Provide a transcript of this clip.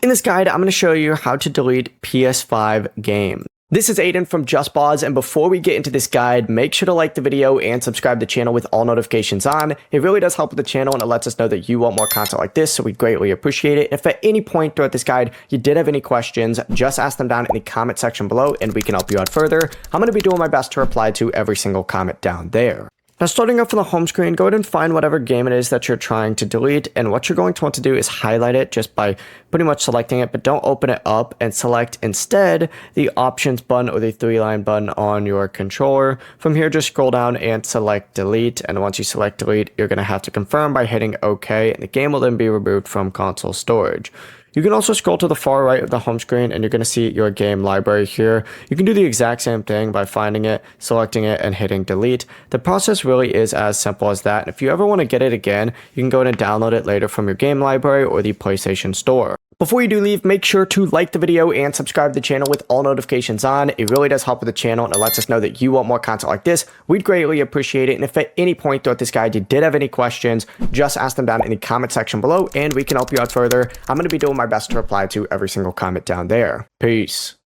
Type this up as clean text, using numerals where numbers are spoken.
In this guide, I'm going to show you how to delete PS5 games. This is Aiden from Just Pause, and before we get into this guide, make sure to like the video and subscribe to the channel with all notifications on. It really does help with the channel, and it lets us know that you want more content like this, so we greatly appreciate it. If at any point throughout this guide you did have any questions, just ask them down in the comment section below, and we can help you out further. I'm going to be doing my best to reply to every single comment down there. Now, starting off on the home screen, go ahead and find whatever game it is that you're trying to delete, and what you're going to want to do is highlight it just by pretty much selecting it, but don't open it up, and select instead the options button or the 3-line button on your controller. From here, just scroll down and select delete, and once you select delete, you're going to have to confirm by hitting OK, and the game will then be removed from console storage. You can also scroll to the far right of the home screen and you're going to see your game library here. You can do the exact same thing by finding it, selecting it, and hitting delete. The process really is as simple as that. If you ever want to get it again, you can go ahead and download it later from your game library or the PlayStation Store. Before you do leave, make sure to like the video and subscribe to the channel with all notifications on. It really does help with the channel, and it lets us know that you want more content like this. We'd greatly appreciate it. And if at any point throughout this guide you did have any questions, just ask them down in the comment section below and we can help you out further. I'm going to be doing my best to reply to every single comment down there. Peace.